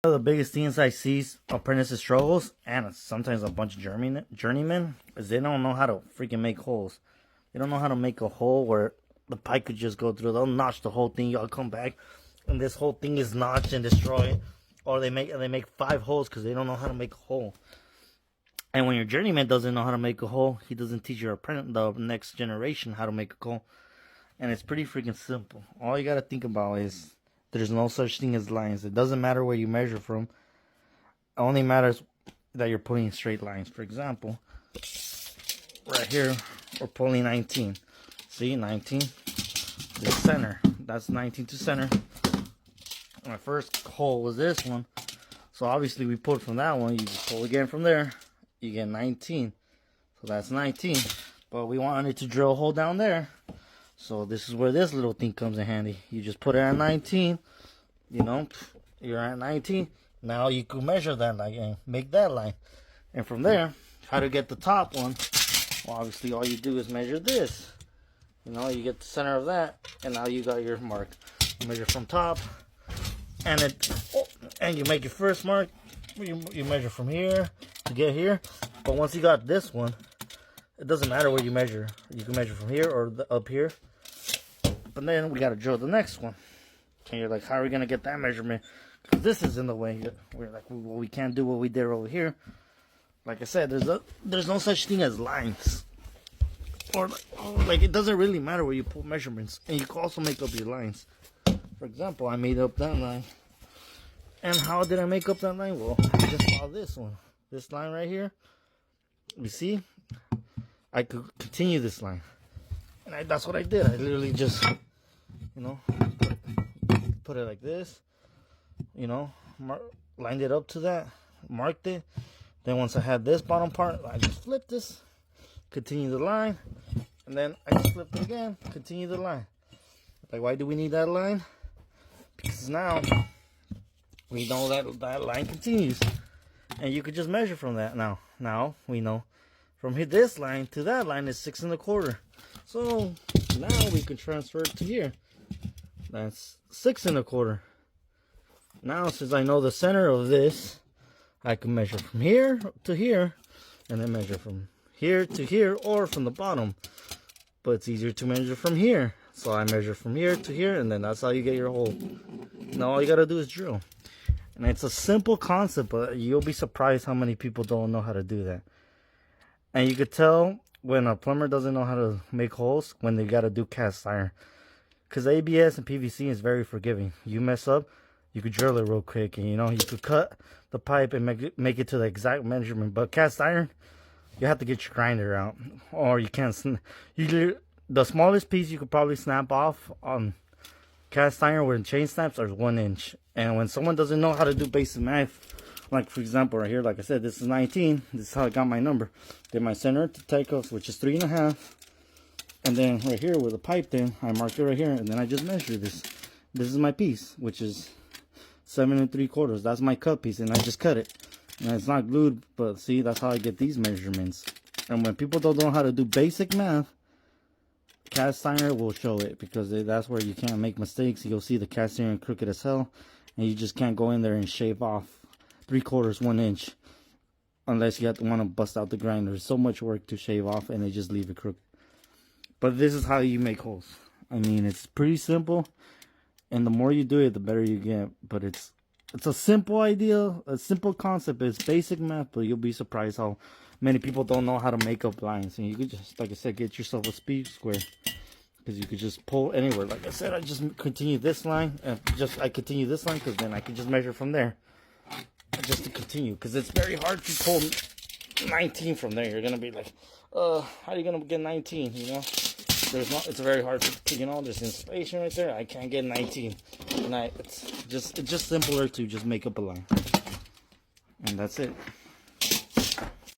One of the biggest things I see apprentices struggles, and sometimes a bunch of journeymen, is they don't know how to freaking make holes. They don't know how to make a hole where the pipe could just go through. They'll notch the whole thing. Y'all come back, and this whole thing is notched and destroyed. Or they make 5 holes because they don't know how to make a hole. And when your journeyman doesn't know how to make a hole, he doesn't teach your apprentice, the next generation, how to make a hole. And it's pretty freaking simple. All you gotta think about is there's no such thing as lines. It doesn't matter where you measure from. It only matters that you're putting straight lines. For example, right here, we're pulling 19. See, 19. The center. That's 19 to center. My first hole was this one. So obviously we pulled from that one. You just pull again from there. You get 19. So that's 19. But we wanted to drill a hole down there. So this is where this little thing comes in handy. You just put it at 19. You know, you're at 19. Now you can measure that line and make that line. And from there, how to get the top one? Well, obviously all you do is measure this. You know, you get the center of that, and now you got your mark. You measure from top, and you make your first mark. You measure from here to get here. But once you got this one, it doesn't matter where you measure. You can measure from here or up here. But then we got to drill the next one. And you're like, how are we going to get that measurement? Because this is in the way. We're like, well, we can't do what we did over here. Like I said, there's no such thing as lines. Or like it doesn't really matter where you pull measurements. And you can also make up your lines. For example, I made up that line. And how did I make up that line? Well, I just saw this one. This line right here. You see? I could continue this line. And that's what I did. I literally just, you know, put it like this. You know, lined it up to that. Marked it. Then once I had this bottom part, I just flipped this. Continue the line. And then I just flipped it again. Continue the line. Like, why do we need that line? Because now we know that that line continues. And you could just measure from that now. Now we know from this line to that line is 6 1/4. So now we can transfer it to here. That's 6 1/4. Now since I know the center of this, I can measure from here to here, and then measure from here to here, or from the bottom. But it's easier to measure from here. So I measure from here to here, and then that's how you get your hole. Now all you gotta do is drill. And it's a simple concept, but you'll be surprised how many people don't know how to do that. And you could tell when a plumber doesn't know how to make holes when they gotta do cast iron. Because ABS and PVC is very forgiving. You mess up, you could drill it real quick, and you know, you could cut the pipe and make it to the exact measurement. But cast iron, you have to get your grinder out, or you can't. The smallest piece you could probably snap off on cast iron with chain snaps are 1 inch. And when someone doesn't know how to do basic math, like for example right here, like I said, this is 19. This is how I got my number. Then my center to takeoff, which is 3 1/2. And then right here with the pipe, then I mark it right here, and then I just measure this. This is my piece, which is 7 3/4. That's my cut piece, and I just cut it. And it's not glued, but see, that's how I get these measurements. And when people don't know how to do basic math, cast iron will show it, because that's where you can't make mistakes. You'll see the cast iron crooked as hell, and you just can't go in there and shave off 3/4, 1 inch, unless you want to bust out the grinder. There's so much work to shave off, and they just leave it crooked. But this is how you make holes. I mean, it's pretty simple, and the more you do it, the better you get. But it's a simple idea, a simple concept. It's basic math, but you'll be surprised how many people don't know how to make up lines. And you could just, like I said, get yourself a speed square, because you could just pull anywhere. Like I said, I just continue this line, and I continue this line, because then I can just measure from there, just to continue. Because it's very hard to pull 19 from there. You're gonna be like, how are you gonna get 19? You know, it's very hard to, you know, there's insulation right there. I can't get 19, and it's just simpler to just make up a line, and that's it.